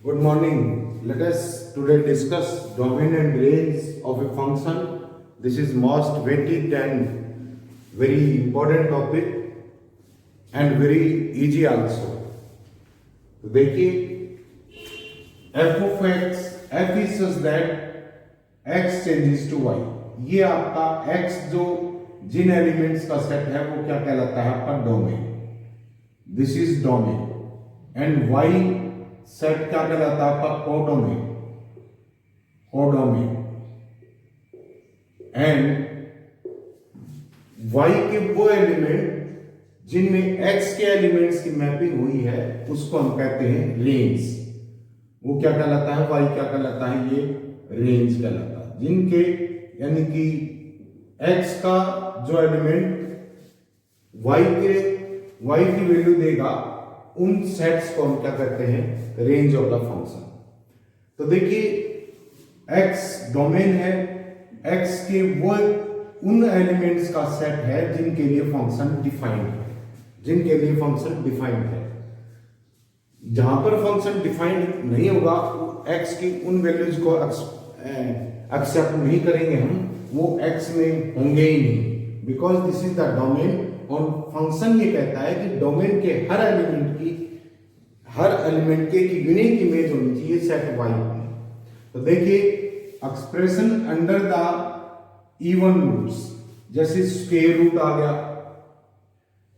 Good morning. Let us today discuss domain and range of a function. This is most weighted and very important topic and very easy also. तो देखिए f of x, f is such that x changes to y. ये आपका x जो जिन elements का set है वो क्या कहलाता है आपका domain. This is domain and y set क्या कहलाता है आपका कोडोमेन. कोडोमेन एंड y के वो एलिमेंट जिनमें x के एलिमेंट्स की मैपिंग हुई है उसको हम कहते हैं रेंज. वो क्या कहलाता है, y क्या कहलाता है, ये रेंज कहलाता है. जिनके यानी कि x का जो एलिमेंट y की वैल्यू देगा उन सेट्स को हम क्या कहते हैं, रेंज ऑफ द फंक्शन. तो देखिए x डोमेन है, x के वो उन एलिमेंट्स का सेट है जिनके लिए फंक्शन डिफाइंड है. जिनके लिए फंक्शन डिफाइंड है. जहां पर फंक्शन डिफाइंड नहीं होगा x की उन वैल्यूज को एक्सेप्ट नहीं करेंगे हम, वो x में होंगे ही नहीं. Because this is the domain. और फंक्शन ये कहता है कि डोमेन के हर एलिमेंट के की यूनिक इमेज होनी चाहिए सेट y में. तो देखिए expression under the even roots, जैसे स्क्वायर रूट आ गया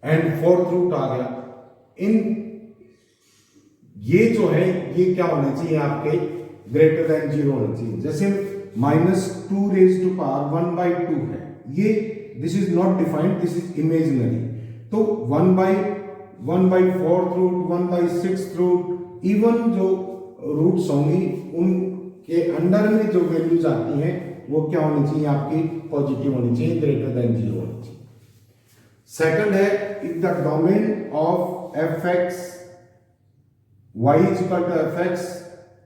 एंड फोर्थ रूट आ गया, इन ये जो है ये क्या होना चाहिए आपके ग्रेटर देन 0 होना चाहिए. जैसे -2 रेज टू पावर 1/2 है, ये this is not defined, this is imaginary. तो 1/4 रूट, 1/6 रूट, इवन जो रूट्स होंगी उनके अंडर में जो वैल्यूज आती हैं वो क्या होनी चाहिए आपकी पॉजिटिव होनी चाहिए, ग्रेटर देन 0 होनी चाहिए. सेकंड है if the domain of fx y is equal to fx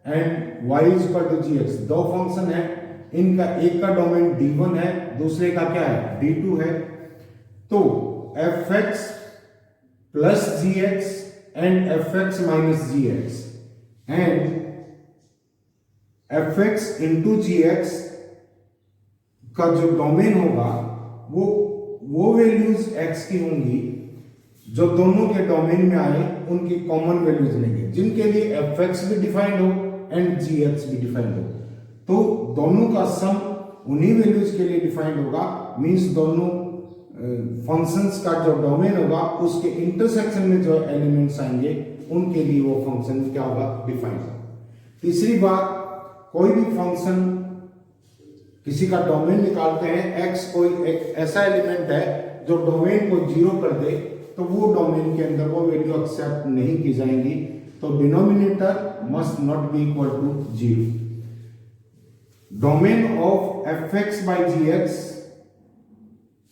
and y is equal to gx. दो फंक्शन है, इनका एक का डोमेन d1 है, दूसरे का क्या है d2 है. तो fx plus gx and fx minus gx and fx into gx का जो डोमेन होगा वो वैल्यूज x की होंगी जो दोनों के डोमेन में आए उनकी कॉमन वैल्यूज लेंगे, जिनके लिए fx भी डिफाइंड हो एंड gx भी डिफाइंड हो. तो दोनों का सम उन्हीं वैल्यूज के लिए डिफाइंड होगा. मींस दोनों फंक्शंस का जो डोमेन होगा उसके इंटरसेक्शन में जो एलिमेंट्स आएंगे उनके लिए वो फंक्शन क्या होगा, डिफाइंड होगा. तीसरी बात, कोई भी फंक्शन किसी का डोमेन निकालते हैं, x कोई एक ऐसा एलिमेंट है जो डोमेन को 0 कर दे तो वो डोमेन के अंदर वो वैल्यू एक्सेप्ट नहीं की जाएंगी. तो denominator must not be equal to 0. Domain of fx by gx,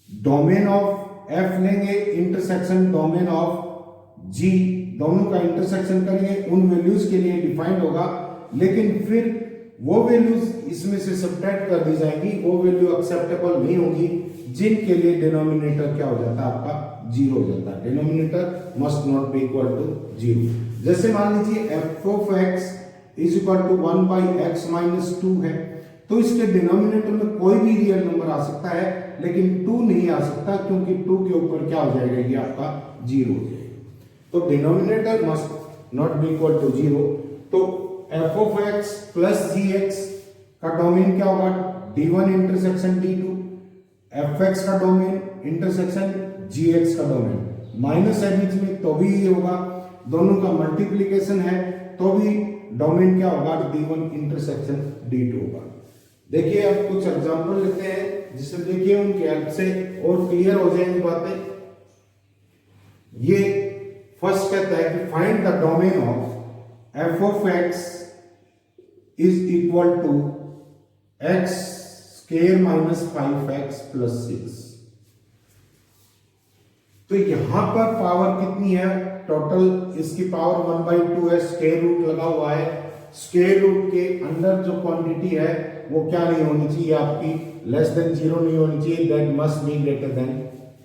domain of f लेंगे इंटरसेक्शन डोमेन ऑफ g, दोनों का इंटरसेक्शन करेंगे, उन वैल्यूज के लिए डिफाइंड होगा. लेकिन फिर वो वैल्यूज इसमें से सब्ट्रैक्ट कर दी जाएंगी, वो वैल्यू एक्सेप्टेबल नहीं होगी जिनके लिए डिनोमिनेटर क्या हो जाता है आपका 0 हो जाता है. Denominator must not be equal to 0. जैसे मान लीजिए f of x is equal to 1/x minus 2 है, तो इसके डिनोमिनेटर में कोई भी रियल नंबर आ सकता है लेकिन 2 नहीं आ सकता, क्योंकि 2 के ऊपर क्या हो जाएगा, ये आपका 0 हो जाएगा. तो denominator must not be equal to 0. तो f of x plus gx का डोमेन क्या होगा, d1 इंटरसेक्शन d2. fx का डोमेन इंटरसेक्शन gx का डोमेन, माइनस है बीच में तो भी ये होगा, दोनों का मल्टीप्लीकेशन है तो भी डोमेन क्या होगा, d1 इंटरसेक्शन d2 होगा. देखिए अब कुछ एग्जांपल लेते हैं जिससे देखिए उनके हेल्प से और क्लियर हो जाएंगी बातें. ये फर्स्ट कहता है कि find the domain of f of x is equal to x square minus 5x plus 6. तो यहां पर पावर कितनी है, टोटल इसकी पावर 1/2 है, स्क्वायर रूट लगा हुआ है. स्क्वायर रूट के अंदर जो क्वांटिटी है वो क्या नहीं होनी चाहिए आपकी, लेस देन 0 नहीं होनी चाहिए, that must be greater than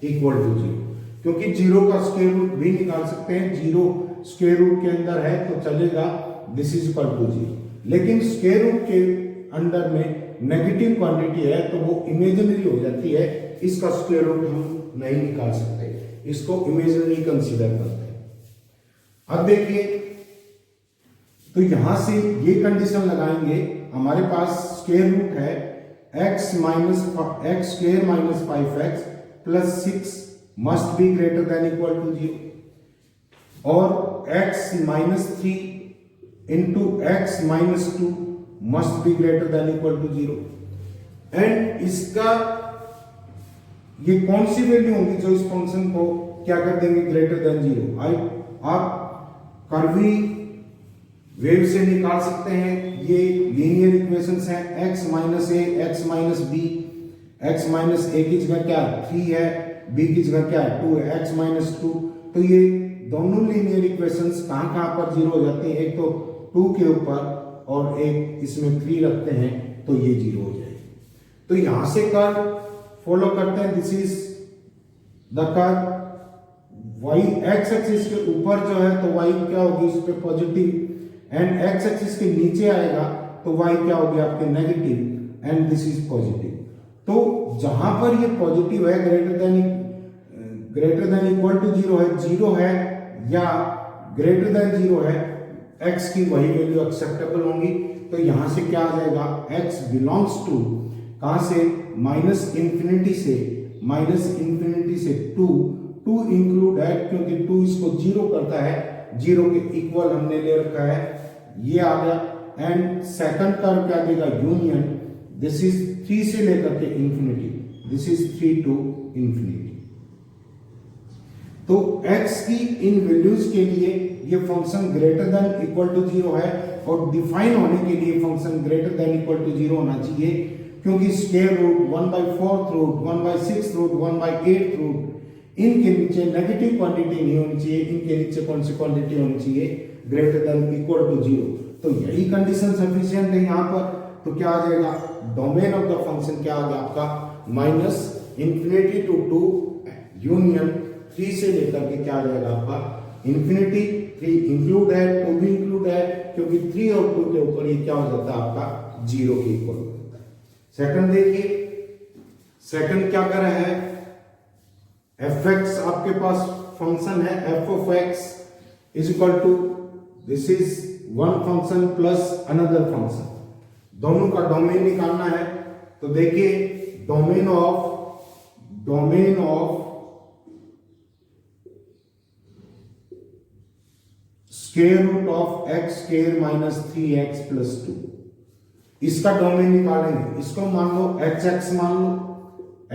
equal to 0. क्योंकि 0 का स्क्वायर रूट भी निकाल सकते हैं, 0 स्क्वायर रूट के अंदर है तो चलेगा, दिस इज इक्वल टू 0। लेकिन स्क्वायर रूट के अंडर में नेगेटिव क्वांटिटी है तो वो इमेजिनरी हो जाती है, इसका स्क्वायर रूट हम नहीं निकाल सकते, इसको इमेजिनरी कंसीडर करते हैं। अब देखिए, तो यहां से ये कंडीशन लगाएंगे, हमारे पास स्क्वायर रूट है x square minus 5x plus 6 must be greater than equal to 0 और x minus 3 into x minus 2 must be greater than equal to 0। And इसका ये कौन सी वैल्यू होंगी जो इस फंक्शन को क्या कर देंगे, ग्रेटर देन 0। आप कर्वी वेव से निकाल सकते हैं, ये लीनियर इक्वेशंस हैं, x minus a x minus b, x minus a की जगह क्या 3 है, b की जगह क्या 2 है, x माइनस 2। तो ये दोनों लीनियर इक्वेशंस कहां पर जीरो हो जाते हैं, एक तो 2 के ऊपर और एक इसमें 3 रखते हैं तो ये जीरो हो जाएगी। तो यहां से कर्व फॉलो करते हैं, this is the curve y x axis के ऊपर जो है तो y क्या होगी उस पे पॉजिटिव, एंड x एक्सिस के नीचे आएगा तो y क्या होगी आपके negative, and this is positive. तो जहां पर ये पॉजिटिव है ग्रेटर देन इक्वल टू 0 है, 0 है या ग्रेटर देन 0 है, x की वही वैल्यू एक्सेप्टेबल होंगी। तो यहां से क्या आ जाएगा, x बिलोंग्स टू कहां से, माइनस इंफिनिटी से 2 इंक्लूड है, क्योंकि 2 इसको 0 करता है, 0 के इक्वल हमने ले रखा है, ये आ गया। एंड सेकंड कर्व क्या देगा, यूनियन, दिस इज 3 से लेकर के infinity, this is 3 to infinity. तो x की इन वैल्यूज के लिए ये function greater than equal to 0 है, और डिफाइन होने के लिए function greater than equal to 0 होना चाहिए, क्योंकि square root 1/4 root 1/6 root 1/8 root इनके नीचे नेगेटिव क्वांटिटी नहीं होनी चाहिए, इनके नीचे कौन सी क्वांटिटी होनी चाहिए, ग्रेटर देन इक्वल टू 0। तो यही कंडीशन सफिशिएंट है यहाँ पर। तो क्या आ जाएगा, डोमेन ऑफ द फंक्शन क्या आ गया आपका, माइनस इंफिनिटी टू 2 यूनियन 3 से लेकर के क्या आ जाएगा आपका इंफिनिटी, 3 इंक्लूड है, 2 भी इंक्लूड है, क्योंकि 3 और 2 के ऊपर ये क्या हो जाता है आपका 0 के इक्वल हो जाता है। सेकंड देखिए, सेकंड क्या कर रहा है, fx आपके पास फंक्शन है, f of x is equal to this is one function plus another function, दोनों का डोमेन निकालना है। तो देखिए, domain of square root of x square minus 3x plus 2, इसका डोमेन निकालेंगे। इसको मान लो hx, मान लो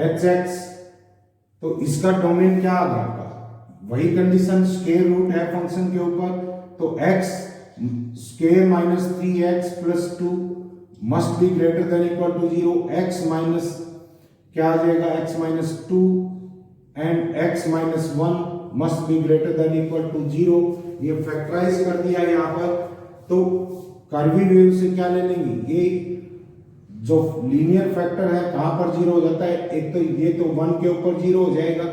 hx, तो इसका डोमेन क्या आ गया आपका, वही कंडीशन, स्क्वायर रूट है फंक्शन के ऊपर, तो x square minus 3x plus 2 must be greater than equal to 0, x minus क्या आ जाएगा, x minus 2 and x minus 1 must be greater than equal to 0। ये फैक्टराइज कर दिया यहाँ पर। तो कर्वी वेव से क्या ले लेंगे, ये जो लीनियर फैक्टर है कहां पर 0 हो जाता है, एक तो ये तो 1 के ऊपर 0 हो जाएगा,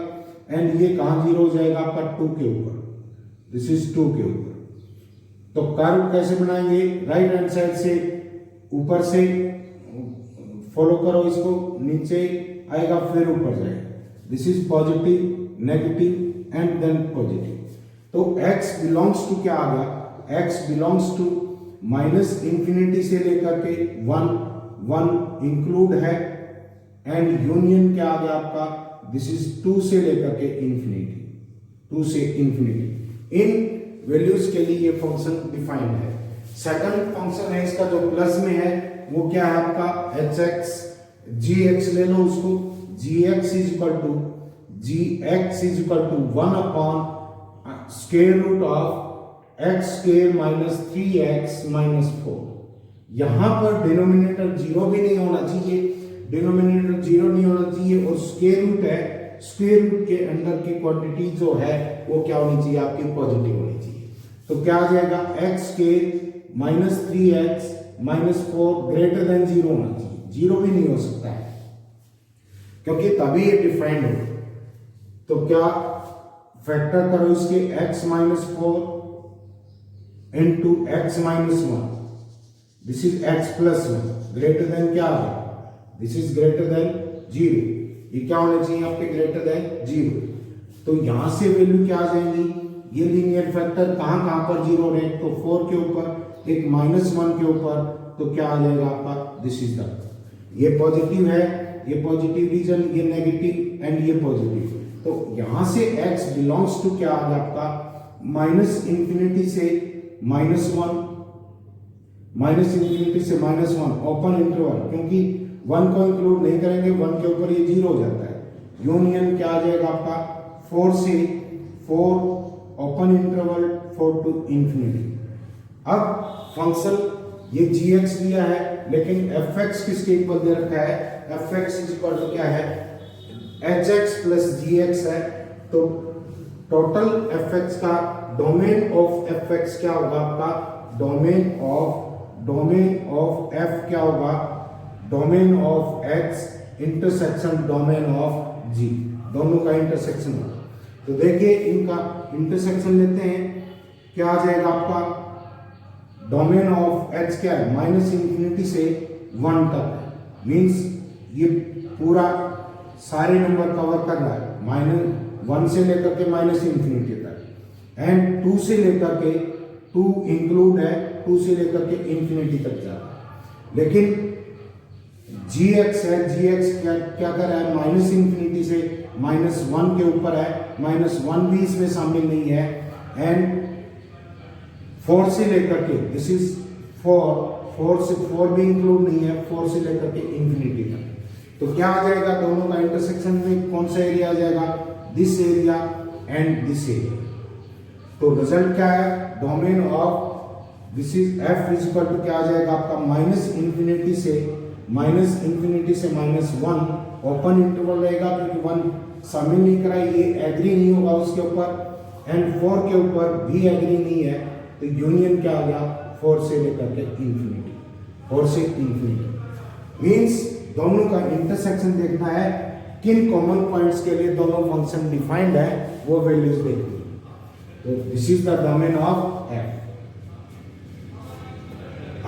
एंड ये कहां 0 हो जाएगा आपका 2 के ऊपर, दिस इज 2 के ऊपर। तो कर्व कैसे बनाएंगे, राइट हैंड साइड से ऊपर से फॉलो करो, इसको नीचे आएगा फिर ऊपर जाएगा, this is positive negative and then positive. तो x बिलोंग्स टू क्या आ गया, x belongs to minus infinity से लेकर के 1 इंक्लूड है, एंड यूनियन क्या आ गया आपका, दिस इज 2 से लेकर के इंफिनिटी, 2 से इंफिनिटी। इन वैल्यूज के लिए ये फंक्शन डिफाइंड है। सेकंड फंक्शन है इसका जो प्लस में है, वो क्या है आपका hx, gx ले लो उसको, gx is equal to 1 upon square root of x square minus 3x minus 4। यहां पर डिनोमिनेटर 0 भी नहीं होना चाहिए, डिनोमिनेटर 0 नहीं होना चाहिए, और स्क्वायर रूट है, स्क्वायर रूट के अंदर की क्वांटिटी जो है वो क्या होनी चाहिए आपकी, पॉजिटिव होनी चाहिए। तो क्या आ जाएगा, x square minus 3x minus 4 greater than 0 होना चाहिए, 0 भी नहीं हो सकता है, क्योंकि तभी ये डिफाइंड हो। तो क्या फैक्टर करो इसके, x minus 4 into x minus 1, this is x plus 1 greater than क्या है, this is greater than 0, ये क्या होना चाहिए आपके greater than 0। तो यहां से वैल्यू क्या आ जाएंगी, ये लीनियर फैक्टर कहां कहां पर 0 रहे, तो 4 के ऊपर, एक -1 के ऊपर, तो क्या आ जाएगा आपका, दिस इज द, ये पॉजिटिव है, ये पॉजिटिव रीजन, ये नेगेटिव एंड ये पॉजिटिव। तो यहां से x बिलोंग्स टू क्या आ गया आपका, -∞ से -1, -∞ से -1 ओपन इंटरवल, क्योंकि 1 को इंक्लूड नहीं करेंगे, 1 के ऊपर ये 0 हो जाता है। यूनियन क्या आ जाएगा आपका, 4 से 4 ओपन इंटरवल 4 टू इंफिनिटी। अब फंक्शन ये gx दिया है, लेकिन fx किसके इक्वल दे रखा है, fx इज इक्वल टू क्या है, hx प्लस gx है। तो टोटल fx का डोमेन ऑफ fx क्या होगा आपका, डोमेन ऑफ f क्या होगा, domain of x intersection domain of g, दोनों का इंटरसेक्शन होगा। तो देखिए इनका इंटरसेक्शन लेते हैं, क्या आ जाएगा आपका, डोमेन ऑफ x क्या है, -∞ से 1 तक, मींस ये पूरा सारे नंबर कवर कर रहा है, -1 से लेकर के -∞ तक, एंड 2 से लेकर के, 2 इंक्लूड है, 2 से लेकर के इंफिनिटी तक जा रहा है। लेकिन gx है, gx क्या कर रहा है, -∞ से -1 के ऊपर है, -1 भी इसमें शामिल नहीं है, एंड 4 से लेकर के, दिस इज 4 से 4 भी इंक्लूड नहीं है, 4 से लेकर के इंफिनिटी तक। तो क्या आ जाएगा, दोनों का इंटरसेक्शन में कौन सा एरिया आ जाएगा, this area and this area. तो रिजल्ट क्या है, domain of this is f is equal to क्या आ जाएगा आपका, -∞ से -1 ओपन इंटरवल रहेगा, क्योंकि 1 शामिल नहीं करा, ये एग्री नहीं होगा उसके ऊपर, एंड 4 के ऊपर भी एग्री नहीं है, तो यूनियन क्या आ गया, 4 से लेकर के इंफिनिटी, 4 से इंफिनिटी। मींस दोनों का इंटरसेक्शन देखना है, किन कॉमन पॉइंट्स के लिए दोनों फंक्शन डिफाइंड है, वो वैल्यूज देखनी है। तो this is the domain of f।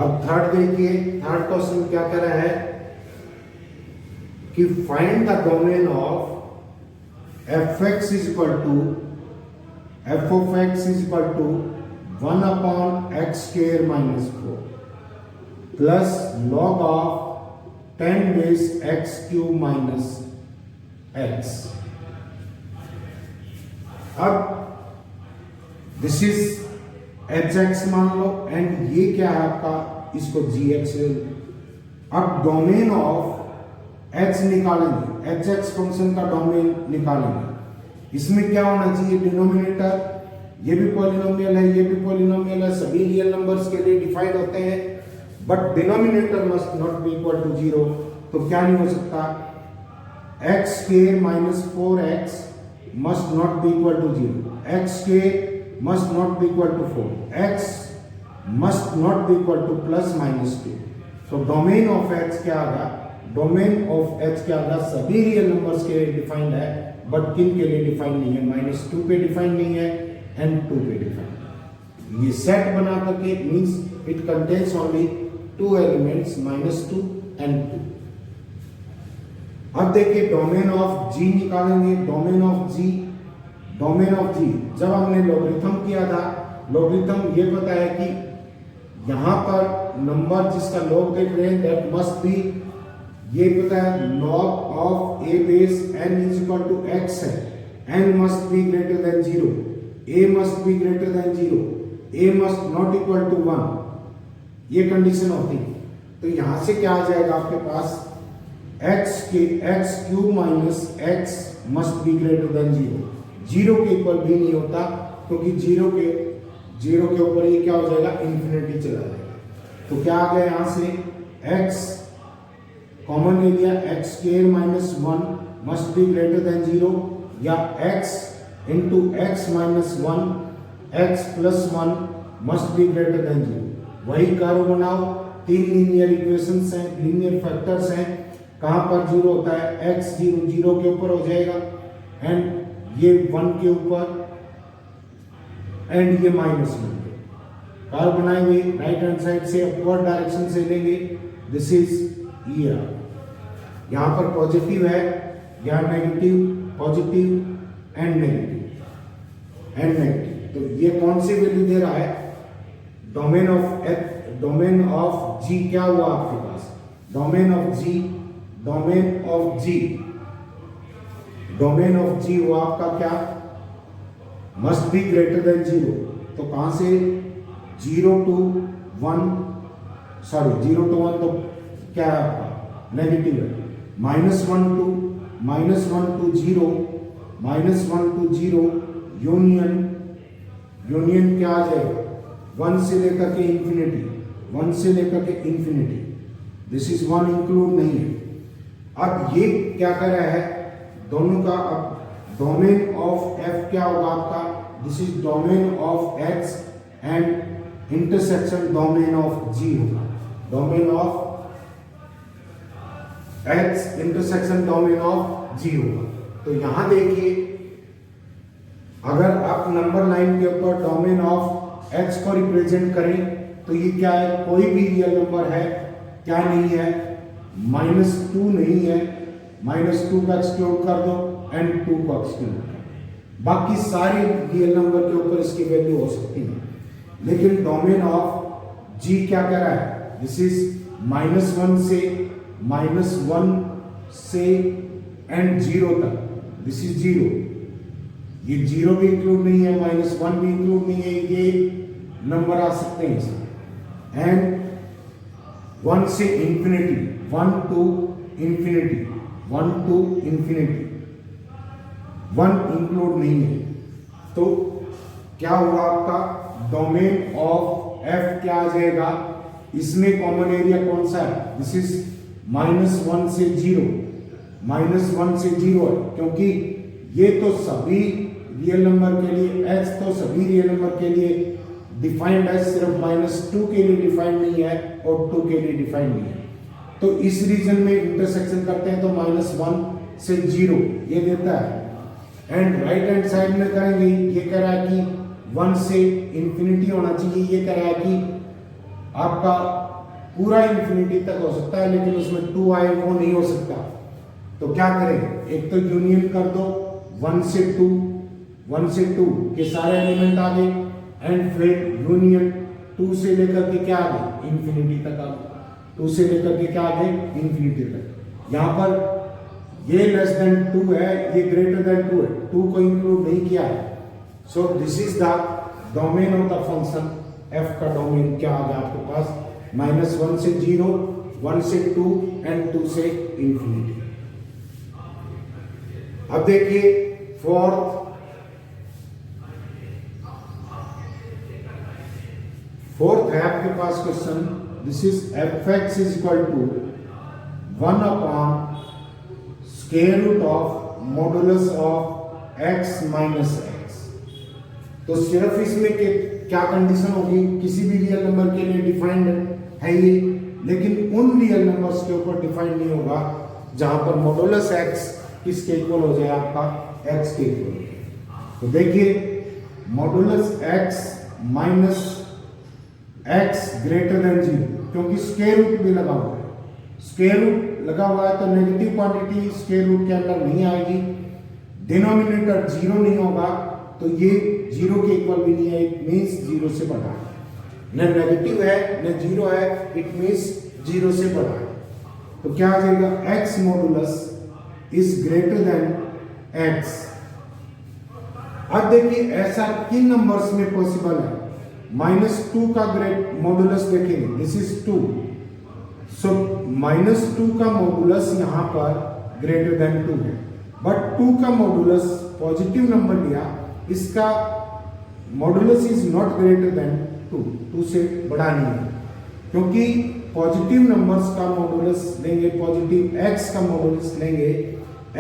अब थर्ड देखिए, थर्ड क्वेश्चन क्या कह रहा है कि find the domain of fx is equal to f of x is equal to 1 upon x square minus 4 plus log of 10 base x cube minus x। अब this is hx मान लो, and ये क्या है आपका, इसको gx ले लो। अब domain of x निकालेंगे, hx फंक्शन का डोमेन निकालेंगे। इसमें क्या होना चाहिए, डिनोमिनेटर, ये भी पॉलिनोमियल है, ये भी पॉलिनोमियल है, सभी रियल नंबर्स के लिए डिफाइंड होते हैं, but denominator must not be equal to 0। तो क्या नहीं हो सकता, x square minus 4x must not be equal to 0, x square must not be equal to 4, x must not be equal to plus minus 2। so domain of x क्या आगा, domain of x क्या आगा, सभी real numbers के लिए defined है, but किन के लिए defined नहीं है, -2 पे डिफाइंड नहीं है एंड 2 पे डिफाइंड। ये सेट बना करके means it contains only 2 elements, -2 and 2। अब देखिए डोमेन ऑफ g निकालेंगे, डोमेन ऑफ g जब हमने लॉगरिथम किया था, लॉगरिथम ये पता है कि यहां पर नंबर जिसका लॉग देख रहे हैं दैट मस्ट बी, ये पता है log of a base n is equal to x है, n must be greater than 0, a must be greater than 0, a must not equal to 1, ये कंडीशन होती है। तो यहां से क्या आ जाएगा आपके पास, x cube minus x must be greater than 0, 0 के इक्वल भी नहीं होता, क्योंकि 0 के ऊपर ये क्या हो जाएगा, इंफिनिटी चला जाएगा। तो क्या आ गया यहां से, x कॉमन ले लिया, x square minus 1 must be greater than 0, या x into x minus 1 x plus 1 must be greater than 0। वही कर्व बनाओ, 3 लीनियर इक्वेशंस हैं, लीनियर फैक्टर्स हैं, कहां पर 0 होता है, x 0 के ऊपर हो जाएगा, एंड ये 1 के ऊपर, एंड ये -1 पे कर्व बनाएंगे, राइट हैंड साइड से अपवर्ड डायरेक्शन से लेंगे, दिस इज ईयर। यहां पर पॉजिटिव है, यहाँ negative, positive and negative and negative. तो ये कौन सी वैल्यू दे रहा है? डोमेन ऑफ जी क्या हुआ आपके पास? डोमेन ऑफ जी हुआ आपका क्या? Must be greater than 0। तो कहां से 0 to 1 तो क्या है आपका? नेगेटिव है। -1 to 0 यूनियन क्या आ जाएगा? 1 से लेकर के इंफिनिटी, दिस इज 1 इंक्लूड नहीं है। अब ये क्या कर रहा है? दोनों का अब डोमेन ऑफ एफ क्या होगा आपका? This is domain of x and intersection domain of g होगा। Domain of x intersection domain of g होगा। तो यहां देखिए, अगर आप नंबर लाइन के ऊपर डोमेन ऑफ एक्स को रिप्रेजेंट करें तो ये क्या है? कोई भी रियल नंबर है, क्या नहीं है? -2 नहीं है। -2 का एक्सक्लूड कर दो एंड 2 को एक्सक्लूड कर दो, बाकी सारे रियल नंबर के ऊपर इसकी वैल्यू हो सकती है। लेकिन डोमेन ऑफ जी क्या कर रहा है? दिस इज -1 से एंड 0 तक, दिस इज 0। ये 0 भी इंक्लूड नहीं है, -1 भी इंक्लूड नहीं है, ये नंबर आ सकते हैं इसमें। एंड 1 से इंफिनिटी, 1 to infinity, 1 इंक्लूड नहीं है। तो क्या हुआ आपका? डोमेन ऑफ एफ क्या आ जाएगा? इसमें कॉमन एरिया कौन सा है? दिस इज -1 से 0 है, क्योंकि ये तो सभी रियल नंबर के लिए, एच तो सभी रियल नंबर के लिए डिफाइंड है, सिर्फ -2 के लिए डिफाइंड नहीं है और 2 के लिए डिफाइंड नहीं है। तो इस रीजन में इंटरसेक्शन करते हैं तो -1 से 0 ये देता है। एंड राइट हैंड साइड में करेंगे, ये कह रहा है कि 1 से इंफिनिटी होना चाहिए, ये कह रहा है कि आपका पूरा इंफिनिटी तक हो सकता है, लेकिन उसमें 2 आए वो नहीं हो सकता। तो क्या करें? एक तो यूनियन कर दो 1 से 2 के सारे एलिमेंट आ गए, एंड फिर यूनियन 2 से लेकर के क्या आ गए? इंफिनिटी तक आ गए। 2 से लेकर के क्या आ गए? इंफिनिटी तक। यहां पर ये लेस देन 2 है, ये ग्रेटर देन 2 है, 2 को इंक्लूड नहीं किया है। So this is the domain of the function F का डोमेन क्या आ गया आपके पास? -1 से 0, 1 से 2 एंड 2 से इंफिनिटी। अब देखिए फोर्थ है आपके पास question. This is fx is equal to 1/√ऑफ modulus of x minus x। तो सिर्फ इसमें क्या कंडीशन होगी? किसी भी रियल नंबर के लिए डिफाइंड है ये, लेकिन उन रियल नंबर्स के ऊपर डिफाइंड नहीं होगा जहां पर मॉडुलस x किसके इक्वल हो जाए? आपका x के इक्वल। तो देखिए, modulus x minus x greater than 0, क्योंकि स्क्वायर रूट भी लगा हुआ है। स्क्वायर रूट लगा हुआ है तो नेगेटिव क्वांटिटी स्क्वायर रूट के अंदर नहीं आएगी, डिनोमिनेटर 0 नहीं होगा, तो ये 0 के इक्वल भी नहीं है, इट मींस 0 से बड़ा है। न नेगेटिव है न 0 है, इट मींस 0 से बड़ा है। तो क्या आ जाएगा? x modulus is greater then x। अब देखिए, ऐसा किन नंबर्स में पॉसिबल है? -2 का ग्रेट मॉडुलस देखेंगे, दिस इज 2। सो -2 का मॉडुलस यहां पर ग्रेटर देन 2 है, बट 2 का मॉडुलस पॉजिटिव नंबर लिया, इसका modulus is not greater than 2 से बड़ा नहीं है, क्योंकि पॉजिटिव नंबर्स का मॉडुलस लेंगे, पॉजिटिव x का मॉडुलस लेंगे,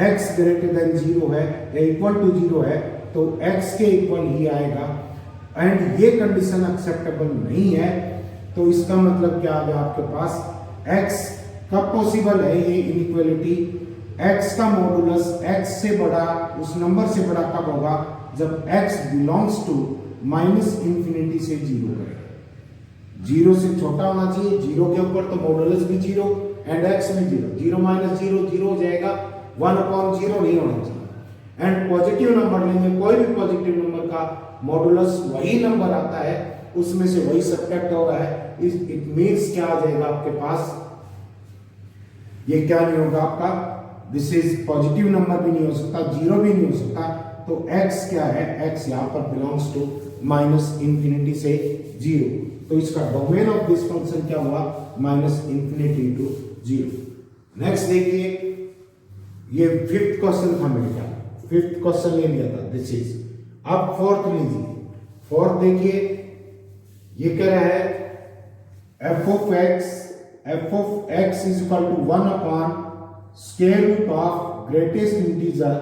x ग्रेटर देन 0 है या इक्वल टू 0 है, तो x के इक्वल ही आएगा। एंड ये कंडीशन एक्सेप्टेबल नहीं है, तो इसका मतलब क्या आ गया आपके पास? x कब पॉसिबल है ये इनइक्वालिटी? x का मॉडुलस x से बड़ा, उस नंबर से बड़ा कब होगा? जब x बिलोंग्स टू -∞ से 0 करेगा। जीरो से छोटा होना चाहिए, जीरो के ऊपर तो मॉडुलस भी जीरो एंड एक्स भी zero, zero minus zero zero हो जाएगा, 1/0 नहीं होना चाहिए। एंड पॉजिटिव नंबर लेंगे, कोई भी पॉजिटिव नंबर का मॉडुलस वही नंबर आता है, उसमें से वही सब्ट्रैक्ट हो रहा है, इट मींस क्या आ जाएगा आपके पास, ये क्या नहीं होगा आपका, दिस इज पॉजिटिव नंबर भी नहीं हो सकता, जीरो भी नहीं हो सकता, तो x क्या है, x यहां पर बिलोंग्स टू -∞ से 0, तो इसका डोमेन ऑफ दिस फंक्शन क्या हुआ, -∞ टू 0। नेक्स्ट देखिए, ये फिफ्थ क्वेश्चन था मेरे ख्याल, फिफ्थ क्वेश्चन ले लिया था, दिस इज। अब फोर्थ लीजिए, फोर्थ देखिए, ये कह रहा है f of x is equal to 1 upon square root of greatest integer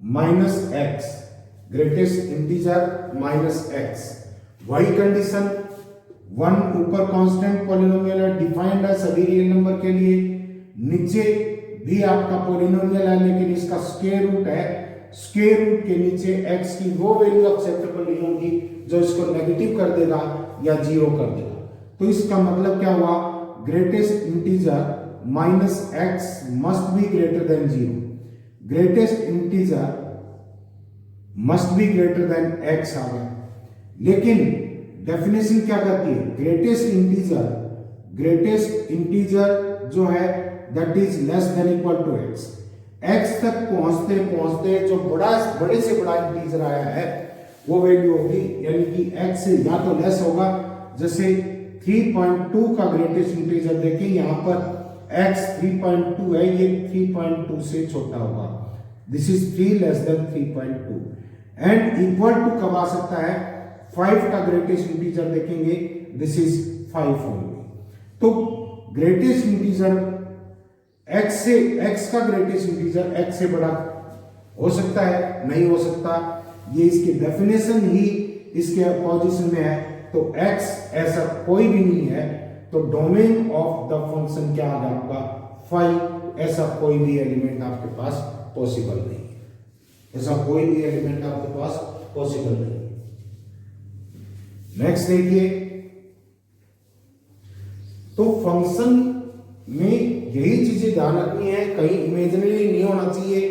minus x, greatest integer minus x। वही कंडीशन, 1 ऊपर कांस्टेंट पॉलिनोमियल है, डिफाइंड है सभी रियल नंबर के लिए, नीचे भी आपका पॉलिनोमियल है लेकिन इसका स्क्वायर रूट है, स्क्वायर रूट के नीचे x की वो वैल्यू एक्सेप्टेबल नहीं होगी जो इसको नेगेटिव कर देगा या जीरो कर देगा। तो इसका मतलब क्या हुआ, greatest integer minus x must be greater than 0, greatest integer must be greater then x आ गया। लेकिन डेफिनेशन क्या कहती है, ग्रेटेस्ट इंटीजर जो है that is less than equal to x। x तक पहुंचते पहुंचते जो बड़े से बड़ा इंटीजर आया है वो वैल्यू होगी, यानी कि x से या तो लेस होगा, जैसे 3.2 का ग्रेटेस्ट इंटीजर देखें, यहां पर x 3.2 है, ये 3.2 से छोटा होगा, this is 3 less than 3.2। And equal to कब आ सकता है, 5 का ग्रेटेस्ट इंटीजर देखेंगे, दिस इज 5 ओनली। तो ग्रेटेस्ट इंटीजर x का ग्रेटेस्ट इंटीजर x से बड़ा हो सकता है, नहीं हो सकता, ये इसकी डेफिनेशन ही इसके अपोजिशन में है, तो x ऐसा कोई भी नहीं है, तो डोमेन ऑफ द फंक्शन क्या आ गया आपका 5, ऐसा कोई भी एलिमेंट आपके पास पॉसिबल नहीं है, ऐसा कोई भी एलिमेंट आपके पास पॉसिबल नहीं है। नेक्स्ट देखिए, तो फंक्शन में यही चीजें ध्यान रखनी है, कहीं इमेजिनरी नहीं होना चाहिए,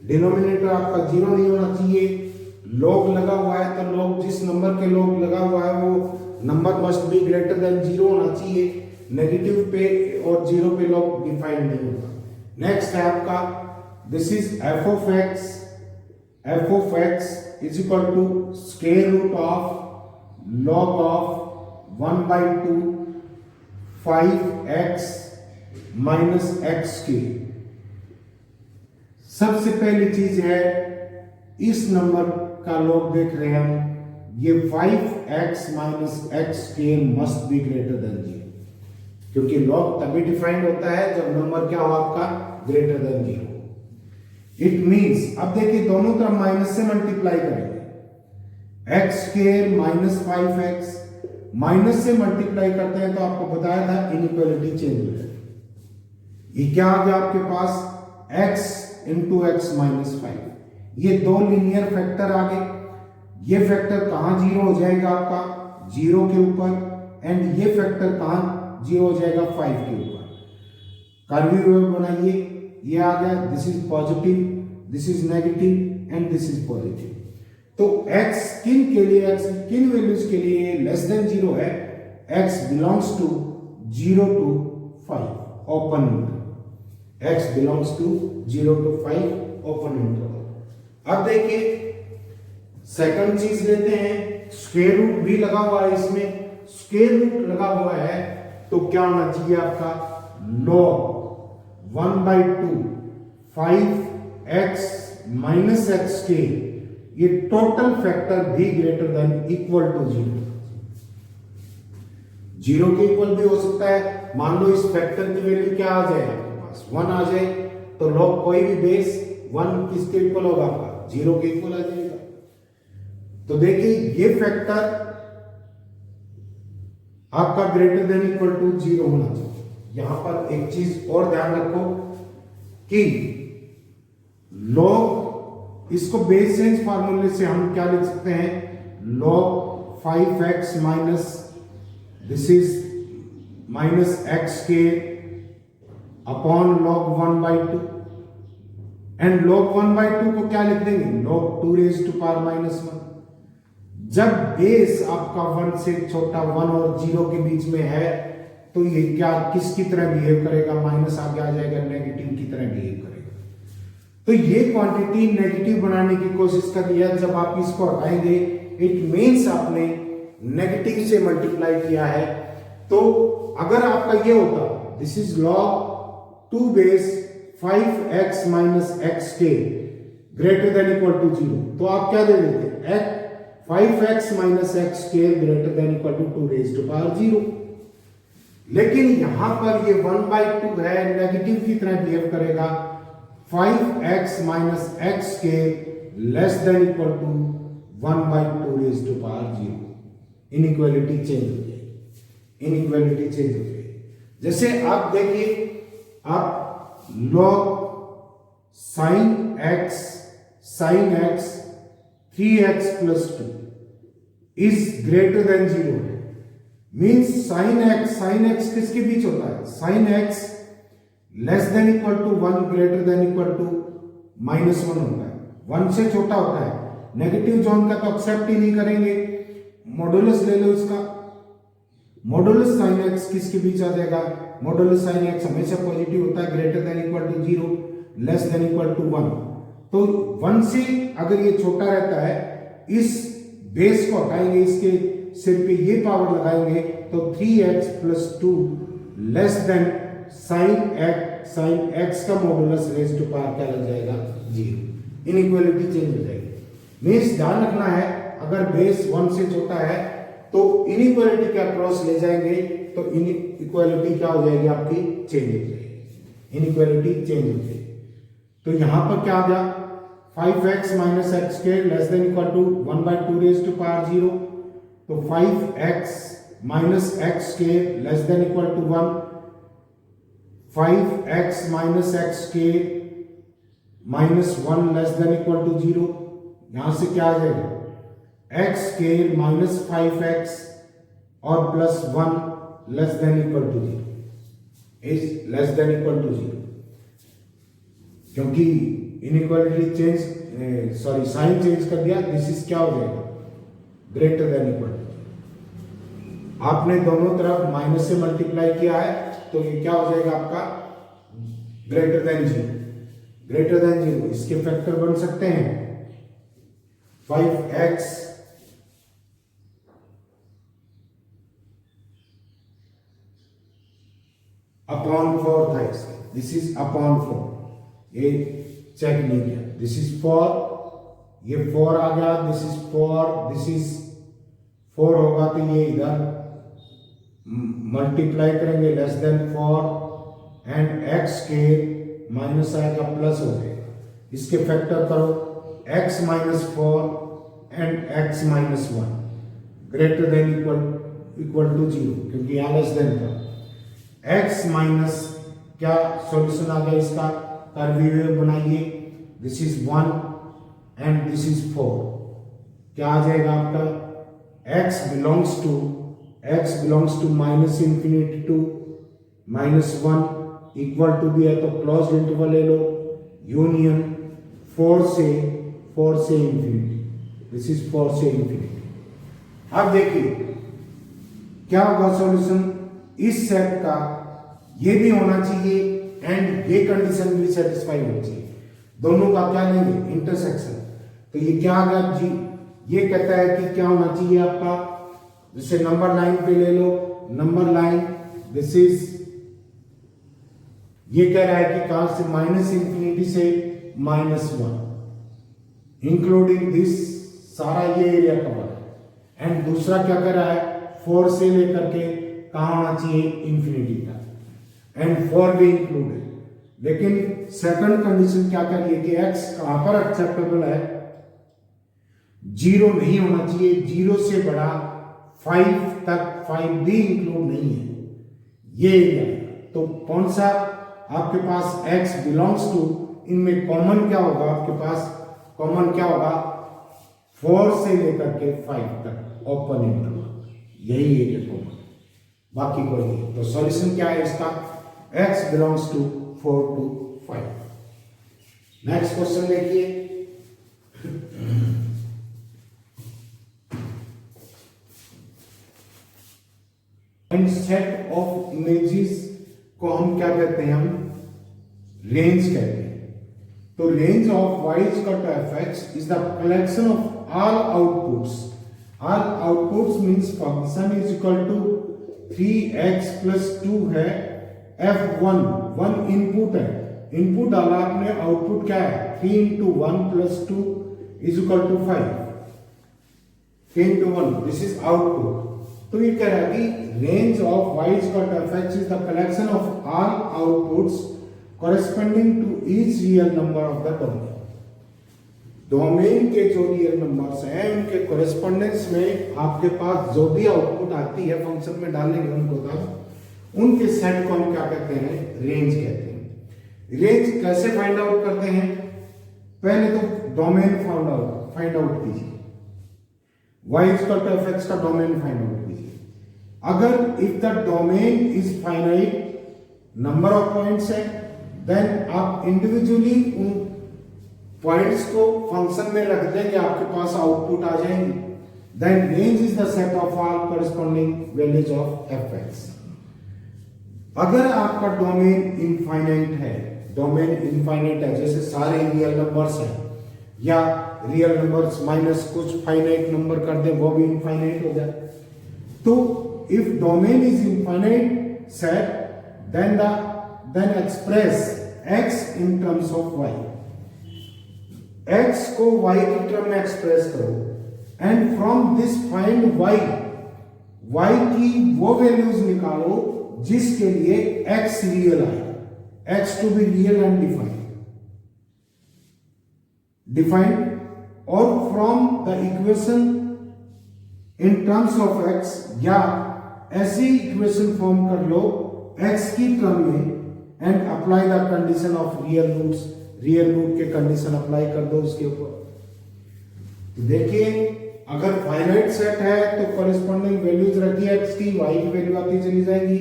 डिनोमिनेटर आपका 0 नहीं होना चाहिए, लॉग लगा हुआ है तो लॉग जिस नंबर के लॉग लगा हुआ है वो number must be greater than 0 होना चाहिए, नेगेटिव पे और 0 पे लॉग डिफाइन नहीं होता। नेक्स्ट है आपका, this is f of x is equal to square root of log of 1/2 5x minus x की। सबसे पहली चीज है, इस नंबर का लॉग देख रहे हैं हम, ये 5x माइनस एक्स के मस्ट बी ग्रेटर देन 0, क्योंकि लॉग तभी डिफाइंड होता है जब नंबर क्या हो आपका ग्रेटर देन 0। इट मींस, अब देखिए दोनों तरफ माइनस से मल्टीप्लाई करेंगे, x square minus 5x, minus से मल्टीप्लाई करते हैं तो आपको बताया था इनइक्वालिटी चेंज हो जाएगी। ये क्या आ गया आपके पास, x इंटू एक्स माइनस 5, ये दो लीनियर फैक्टर आ गए, ये फैक्टर कहां 0 हो जाएगा आपका 0 के ऊपर, एंड ये फैक्टर कहां 0 हो जाएगा 5 के ऊपर। कर्वी वेव बनाइए, ये आ गया, this is positive, this is negative and this is positive. तो x किन के लिए, x किन वैल्यूज के लिए लेस देन 0 है, x belongs to 0 to 5 open interval, x belongs to 0 to 5 open interval. अब देखिए सेकंड चीज लेते हैं, स्क्वायर रूट भी लगा हुआ है इसमें, स्क्वायर रूट लगा हुआ है तो क्या होना चाहिए आपका, log 1/2 5x माइनस एक्स के, ये टोटल फैक्टर भी ग्रेटर देन इक्वल टू 0 के इक्वल भी हो सकता है। मान लो इस फैक्टर की वैल्यू क्या आ जाए आपके पास 1 आ जाए, तो log कोई भी बेस 1 किसके इक्वल होगा आपका 0 के इक्वल आ जाएगा। तो देखिए ये फैक्टर आपका ग्रेटर देन इक्वल टू 0 होना चाहिए। यहां पर एक चीज और ध्यान रखो कि log, इसको बेस चेंज फार्मूले से हम क्या लिख सकते हैं, log 5x minus this is minus x के अपॉन log 1/2 एंड log 1/2 को क्या लिख देंगे, log 2 रेज टू पावर -1। जब बेस आपका 1 से छोटा 1 और 0 के बीच में है तो ये क्या किसकी तरह बिहेव करेगा, माइनस आगे आ जाएगा, नेगेटिव की तरह बिहेव करेगा। तो ये क्वांटिटी नेगेटिव बनाने की कोशिश कर रही है। जब आप इसको हटाएंगे इट मीन्स आपने नेगेटिव से मल्टीप्लाई किया है। तो अगर आपका ये होता this is log 2 base 5x minus x के ग्रेटर देन इक्वल टू 0, तो आप क्या दे देते, 5x माइनस एक्स के greater than equal to 2 raise to power 0। लेकिन यहां पर ये 1/2 है, नेगेटिव की तरह बिहेव करेगा। 5x माइनस एक्स के less than equal to 1/2 raise to power 0। Inequality change हो जाएगी, इनइक्वालिटी चेंज हो जाएगी। जैसे आप देखिए, आप log sin x 3x plus 2 is greater than 0 है, मीन्स sin x किसके बीच होता है, sin x less than equal to 1 greater than equal to -1 होता है, 1 से छोटा होता है। नेगेटिव जोन का तो एक्सेप्ट ही नहीं करेंगे। मॉडुलस ले लो इसका, मॉडुलस sin x किसके बीच आ जाएगा, मॉडुलस sin x हमेशा पॉजिटिव होता है, greater than equal to 0 less than equal to 1। तो 1 से अगर ये छोटा रहता है, इस बेस को हटाएंगे, इसके सिर पे ये पावर लगाएंगे तो 3x plus 2 less than sin x का मॉडुलस रेज टू पावर क्या लग जाएगा, 0। इनइक्वालिटी चेंज हो जाएगी। मीन्स ध्यान रखना है, अगर बेस 1 से छोटा है तो इनइक्वालिटी के अक्रॉस ले जाएंगे तो इनइक्वालिटी क्या हो जाएगी, आपकी चेंज हो जाएगी, इनइक्वालिटी चेंज हो जाएगी। तो यहां पर क्या आ गया, 5x माइनस एक्स के less than equal to 1/2 raise to power 0। तो 5x माइनस एक्स के less than equal to 1, 5x minus x के -1 लेस देन इक्वल टू 0। यहां से क्या आ जाएगा, x के माइनस 5x और plus 1 less than equal to 0 is less than equal to 0। क्योंकि इनइक्वालिटी चेंज साइन चेंज कर दिया, दिस इज क्या हो जाएगा, ग्रेटर देन इक्वल टू। आपने दोनों तरफ माइनस से मल्टीप्लाई किया है तो ये क्या हो जाएगा आपका, ग्रेटर देन 0, ग्रेटर देन 0। इसके फैक्टर बन सकते हैं 5x अपॉन 4 था इसका, दिस इज अपॉन 4, ये चेक नहीं किया, दिस इज 4, ये 4 आ गया, दिस इज 4, दिस इज 4 होगा तो ये इधर मल्टीप्लाई करेंगे लेस देन 4 एंड x के माइनस आएगा प्लस हो जाएगा। इसके फैक्टर करो, x minus 4 and x minus 1 greater than equal to 0, क्योंकि यहां लेस देन था। x माइनस क्या सॉल्यूशन आ गया इसका, कर्वी वेव बनाइए, this is 1 and this is 4, क्या आ जाएगा आपका, x belongs to minus infinity to -1 equal to भी है तो क्लोज इंटरवल ले लो, यूनियन 4 से इंफिनिटी, दिस इज 4 से इंफिनिटी। अब देखिए क्या होगा सॉल्यूशन, इस सेट का ये भी होना चाहिए एंड ये कंडीशन भी सेटिस्फाई होनी चाहिए, दोनों का क्या लेंगे, इंटरसेक्शन। तो ये क्या आ गया जी, ये कहता है कि क्या होना चाहिए आपका, जैसे नंबर लाइन पे ले लो, नंबर लाइन दिस इज, ये कह रहा है कि कहां से, माइनस इंफिनिटी से -1 इंक्लूडिंग दिस, सारा ये एरिया कवर है। एंड दूसरा क्या कह रहा है, 4 से लेकर के कहां होना चाहिए, इंफिनिटी तक, एंड 4 भी इंक्लूडेड। लेकिन सेकंड कंडीशन क्या कर रही है कि x कहां पर एक्सेप्टेबल है, 0 नहीं होना चाहिए, 0 से बड़ा 5 तक, 5 भी इंक्लूड नहीं है ये एरिया। तो कौन सा आपके पास x बिलोंग्स टू, इनमें कॉमन क्या होगा, आपके पास कॉमन क्या होगा, 4 से लेकर के 5 तक ओपन इंटरवल, यही एरिया कॉमन। बाकी कोई नहीं। तो सॉल्यूशन क्या है इसका, x belongs to 4 to 5। Next question देखिए, सेट ऑफ इमेजेस को हम क्या कहते हैं, हम रेंज कहते हैं। तो range of y is equal to fx is the collection of all outputs। all outputs means function is equal to 3x plus 2 है, f1 1 इनपुट है, इनपुट डाला आपने, आउटपुट क्या है 3 into 1 plus 2 is equal to 5, 3 into 1 this is output. तो ये कह रहा है कि range of y is equal to fx is the collection of all outputs corresponding to each real number of the domain। Domain के जो real numbers हैं उनके कोरेस्पोंडेंस में आपके पास जो भी आउटपुट आती है फंक्शन में डालेंगे उनको, तब उनके सेट को हम क्या कहते हैं, रेंज कहते हैं। रेंज कैसे फाइंड आउट करते हैं, पहले तो डोमेन फाइंड आउट कीजिए, y is equal to fx का डोमेन फाइंड आउट कीजिए। अगर if the domain is finite number of points है, देन आप इंडिविजुअली उन पॉइंट्स को फंक्शन में रख देंगे, आपके पास आउटपुट आ जाएंगे। Then range is the set of all corresponding values of fx। अगर आपका डोमेन इनफाइनाइट है, डोमेन इनफाइनाइट है जैसे सारे रियल नंबर्स हैं, या रियल नंबर्स माइनस कुछ फाइनाइट नंबर कर दे वो भी इनफाइनाइट हो जाए, तो if domain is infinite set then express x in terms of y। x को y की टर्म में एक्सप्रेस करो, and from this find y की वो वैल्यूज निकालो जिसके लिए x रियल आए, x to be real and defined, और from the equation in terms of x, या ऐसी इक्वेशन फॉर्म कर लो x की टर्म में and apply the condition of real roots, real root के कंडीशन अप्लाई कर दो उसके ऊपर। तो देखिए अगर फाइनाइट सेट है तो कॉरेस्पॉन्डिंग वैल्यूज रखिए x की, y की वैल्यू आती चली जाएगी।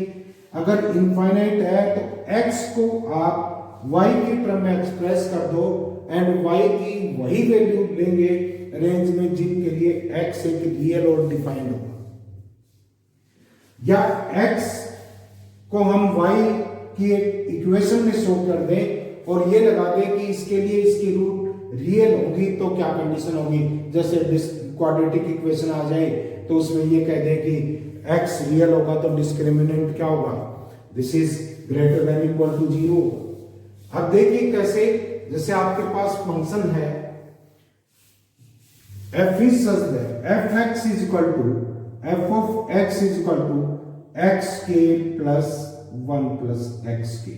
अगर इनफाइनाइट है तो x को आप y की टर्म में एक्सप्रेस कर दो एंड y की वही वैल्यू लेंगे रेंज में जिनके लिए x एक रियल और डिफाइंड होगा, या x को हम y की एक इक्वेशन में शो कर दें और ये लगा दें कि इसके लिए इसकी रूट रियल होगी तो क्या कंडीशन होगी, जैसे क्वाड्रेटिक इक्वेशन आ जाए तो उसमें ये कह दें कि x रियल होगा तो डिस्क्रिमिनेंट क्या होगा, this is greater than equal to 0। अब देखिए कैसे, जैसे आपके पास फंक्शन है f is such that fx is equal to f of x is equal to xk plus 1 plus xk।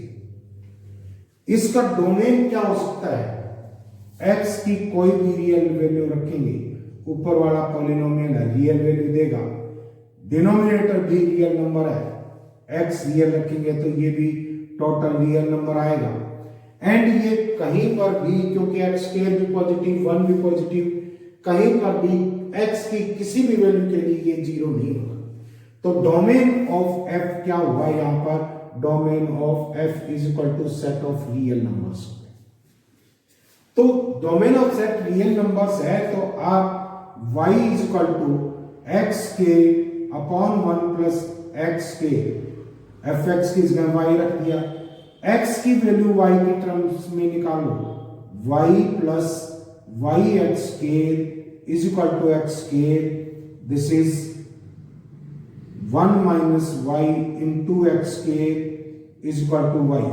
इसका डोमेन क्या हो सकता है, x की कोई भी रियल वैल्यू रखेंगे, ऊपर वाला पॉलिनोमियल है रियल वैल्यू देगा, डिनोमिनेटर भी रियल नंबर है, x रियल रखेंगे तो ये भी टोटल रियल नंबर आएगा, एंड ये कहीं पर भी क्योंकि x स्क्वायर भी पॉजिटिव 1 भी पॉजिटिव, कहीं पर भी x की किसी भी वैल्यू के लिए ये 0 नहीं होगा। तो डोमेन ऑफ f क्या हुआ यहां पर, domain of f is equal to set of real numbers. तो domain of set real numbers है तो आप y is equal to x के अपॉन 1 प्लस एक्स के, एफ एक्स की जगह y रख दिया, x की वैल्यू y की टर्म्स में निकालो, y प्लस y एक्स के इज इक्वल टू एक्स के, this is 1 minus y into x के इज इक्वल टू y।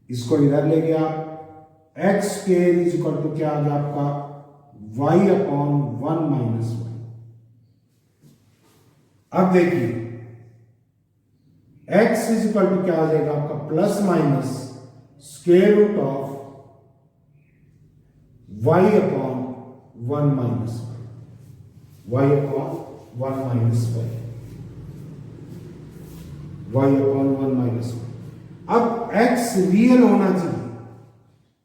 इसको इधर ले गया, एक्स के इज इक्वल टू क्या आ गया आपका y अपॉन 1 माइनस y। अब देखिए x इज इक्वल टू क्या आ जाएगा आपका plus minus square root of y upon 1 minus y upon 1 minus y upon 1 minus y। अब x रियल होना चाहिए,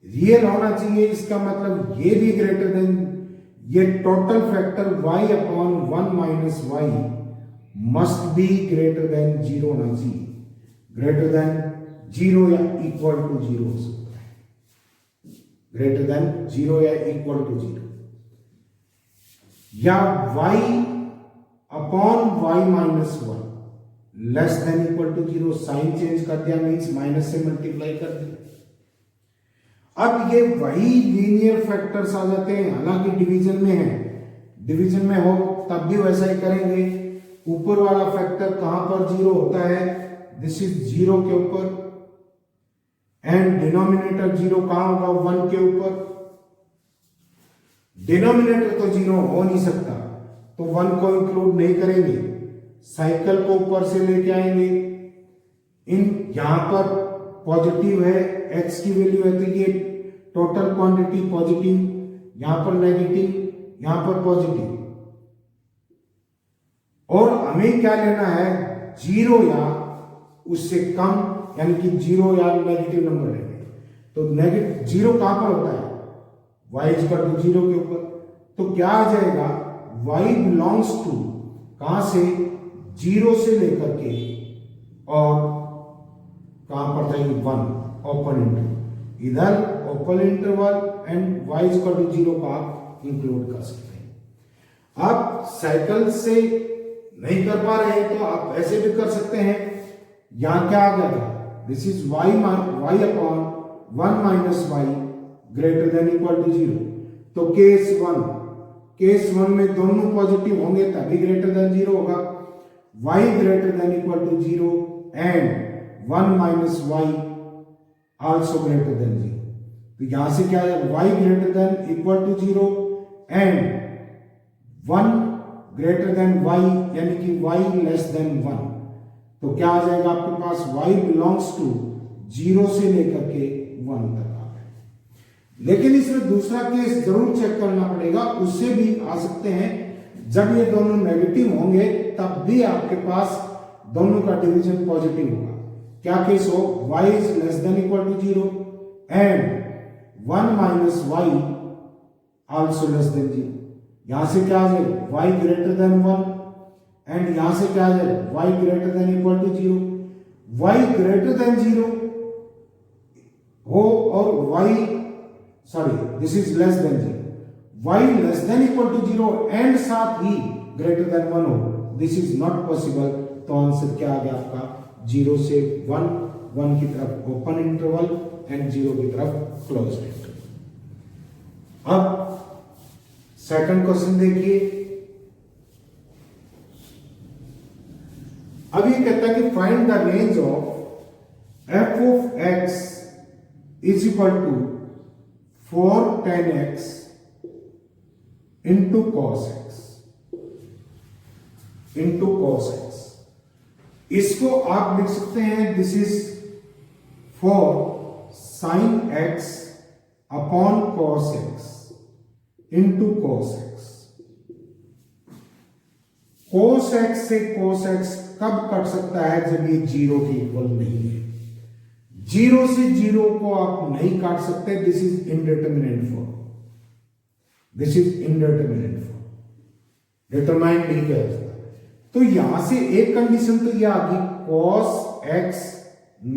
रियल होना चाहिए, इसका मतलब ये भी ग्रेटर देन ये total factor y upon 1 minus y must be greater than 0 ना जी, ग्रेटर देन 0 या इक्वल टू 0 हो सकता है, ग्रेटर देन 0 या इक्वल टू 0, या y upon y minus 1 less than equal to 0, sign change कर दिया मीन्स माइनस से मल्टीप्लाई कर दिया। अब ये वही लीनियर फैक्टर्स आ जाते हैं, हालांकि डिवीजन में है, डिवीजन में हो तब भी वैसा ही करेंगे। ऊपर वाला फैक्टर कहां पर 0 होता है, दिस इज 0 के ऊपर, एंड डिनोमिनेटर 0 कहां होगा, 1 के ऊपर। डिनोमिनेटर तो 0 हो नहीं सकता, तो 1 को इंक्लूड नहीं करेंगे, साइकिल को ऊपर से लेके आएंगे। इन यहां पर पॉजिटिव है, x की वैल्यू है तो ये टोटल क्वांटिटी पॉजिटिव, यहां पर नेगेटिव, यहां पर पॉजिटिव, और हमें क्या लेना है, 0 या उससे कम, यानी कि 0 या नेगेटिव नंबर लेंगे। तो नेगेटिव 0 कहां पर होता है, y इक्वल टू 0 के ऊपर, तो क्या आ जाएगा, y बिलोंग्स टू कहां से, 0 से लेकर के और कहां पर था, 1 ओपन इंटरवल, इधर open interval and y equal to 0 का आप इंक्लूड कर सकते हैं। आप साइकिल से नहीं कर पा रहे हैं तो आप ऐसे भी कर सकते हैं। यहां क्या आ गया था, this is y upon 1 minus y greater than equal to 0, तो केस 1 में दोनों पॉजिटिव होंगे तभी ग्रेटर देन 0 होगा, y greater than equal to 0 and 1 minus y also greater than 0। तो यहां से क्या है, y greater than equal to 0 and 1 greater than y, यानी कि y लेस देन 1, तो क्या आ जाएगा आपके पास, y बिलोंग्स टू 0 से लेकर के 1 तक आ गया। लेकिन इसमें दूसरा केस जरूर चेक करना पड़ेगा, उससे भी आ सकते हैं, जब ये दोनों नेगेटिव होंगे तब भी आपके पास दोनों का डिवीजन पॉजिटिव होगा। क्या केस हो, y is less than equal to 0 and 1 minus y also less than 0। यहां से क्या आ जाए, y ग्रेटर देन 1 एंड यहां से क्या आ जाए, y greater than equal to 0। y greater than 0 हो और this is less than 0, y less than equal to 0 and साथ ही ग्रेटर देन 1 हो, दिस इज नॉट पॉसिबल। तो आंसर क्या आ गया आपका, 0 से 1, 1 की तरफ ओपन इंटरवल एंड 0 की तरफ क्लोज्ड इंटरवल। अब सेकंड क्वेश्चन देखिए, अब ये कहता है कि find the range of f of x is equal to 4 tan x into cos x। इसको आप लिख सकते हैं, this is 4 sin x upon cos x into cos x। cos x से cos x कब कट सकता है, जब ये 0 के इक्वल नहीं है। 0 से 0 को आप नहीं काट सकते, this is indeterminate form, this is indeterminate form, determine नहीं किया जाता। तो यहां से एक कंडीशन तो यह आ गई, cos x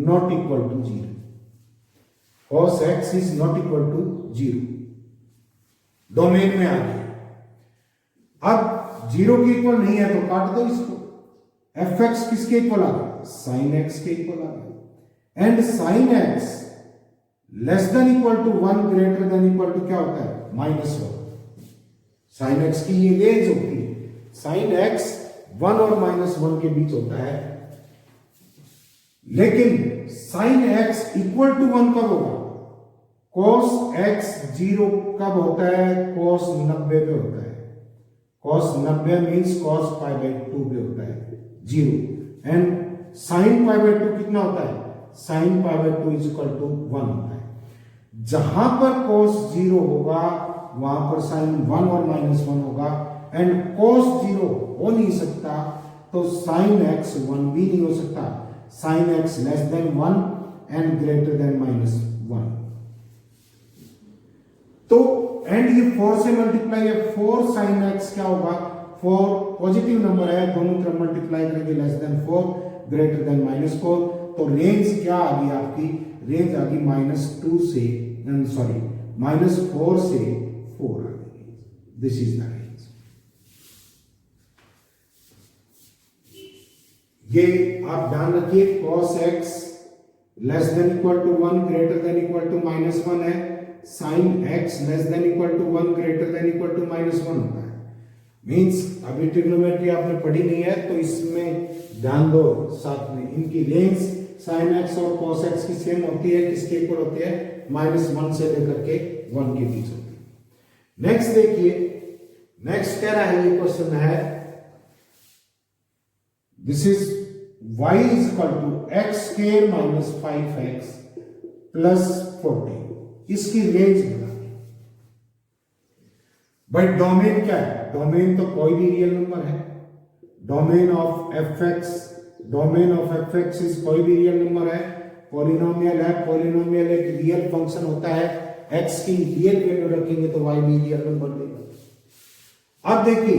not equal to 0, cos x is not equal to 0, domain में आ गया। अब 0 के इक्वल नहीं है तो काट दो इसको। fx किसके इक्वल आ गया, sin x के इक्वल आ गया, and sin x less than equal to 1 greater than equal to क्या होता है, -1। sin x की ये रेंज होती है, sin x 1 और -1 के बीच होता है। लेकिन sin x इक्वल टू 1 कब होगा, cos x 0 कब होता है, cos 90 पे होता है। cos 90 means cos pi by 2 पे होता है 0, एंड sin पाई बाई 2 कितना होता है, sin pi by 2 is equal to 1 होता है। जहां पर cos 0 होगा वहां पर sin 1 और -1 होगा, एंड cos 0 हो नहीं सकता तो sin x 1 भी नहीं हो सकता, sin x less then 1 and greater than -1। तो एंड ये 4 से मल्टीप्लाई है, 4 sin x क्या होगा, 4 पॉजिटिव नंबर है, दोनों तरफ मल्टीप्लाई करेंगे लेस देन 4 ग्रेटर देन -4, तो रेंज क्या आ गई आपकी, रेंज आ गई -2 से सॉरी -4 से 4 आ गई। This is the range. ये आप ध्यान रखिए cos x less than equal to 1 greater than equal to -1 है, sin x less than equal to 1 greater than equal to -1 होता है। मींस अभी ट्रिग्नोमेट्री आपने पढ़ी नहीं है तो इसमें ध्यान दो, साथ में इनकी रेंज sin x और cos x की सेम होती है, किसके इक्वल होती है, -1 से लेकर के 1 के बीच होती है। नेक्स्ट देखिए, नेक्स्ट कह रहा है, ये क्वेश्चन है, this is y is equal to x square minus 5x plus 40, इसकी रेंज बना। भाई डोमेन क्या है, डोमेन तो कोई भी रियल नंबर है, डोमेन ऑफ fx इज कोई भी रियल नंबर है, पॉलिनोमियल है, पॉलिनोमियल एक रियल फंक्शन होता है, x की रियल वैल्यू रखेंगे तो y भी रियल नंबर देगा। अब देखिए,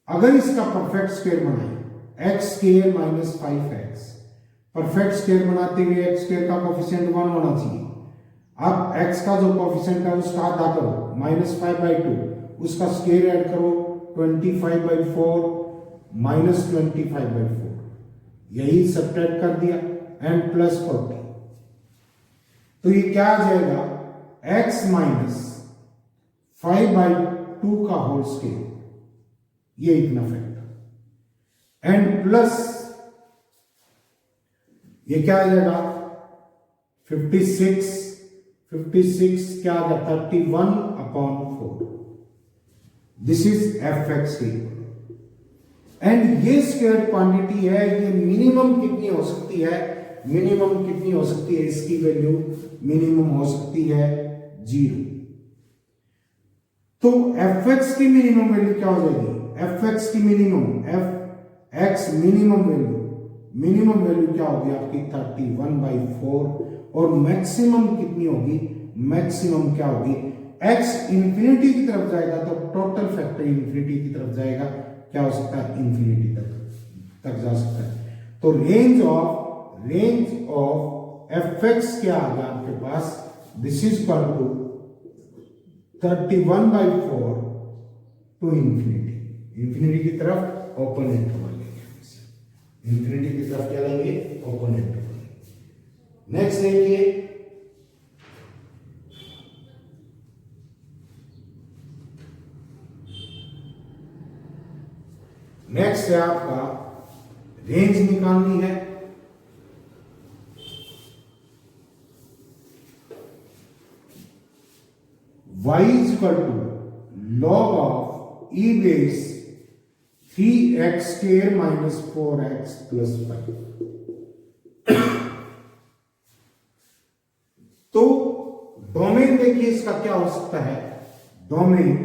अगर इसका परफेक्ट स्क्वायर बनाए x square minus 5x, perfect square बनाते हुए x स्क्वायर का कोफिशिएंट 1 होना चाहिए। अब x का जो कोफिशिएंट है उसका आधा करो, -5/2, उसका स्क्वायर ऐड करो 25/4 -25/4, यही सब्ट्रैक्ट कर दिया एंड प्लस 40, तो ये क्या आ जाएगा, x माइनस 5/2 का होल स्क्वायर, ये इतना फैक्टर एंड प्लस ये क्या आ जाएगा 56 क्या आ गया 31/4, दिस इज fx की एंड ये स्क्वायर क्वांटिटी है, ये मिनिमम कितनी हो सकती है, मिनिमम कितनी हो सकती है, इसकी वैल्यू मिनिमम हो सकती है 0। तो fx की मिनिमम वैल्यू क्या हो जाएगी, fx की मिनिमम fx मिनिमम वैल्यू क्या होगी आपकी 31/4, और मैक्सिमम कितनी होगी, मैक्सिमम क्या होगी, x इंफिनिटी की तरफ जाएगा तो टोटल फैक्टर इंफिनिटी की तरफ जाएगा, क्या हो सकता है, इंफिनिटी तक जा सकता है। तो रेंज ऑफ fx क्या आ गया आपके पास, this is equal to 31/4 to infinity की तरफ ओपन इंटरवल लेंगे, इंफिनिटी की तरफ क्या लेंगे, ओपन इंटरवल। नेक्स्ट देखिए, नेक्स्ट है आपका रेंज निकालनी है। y is equal to log of e base 3x square minus 4x plus 5। तो डोमेन देखिए इसका क्या हो सकता है, डोमेन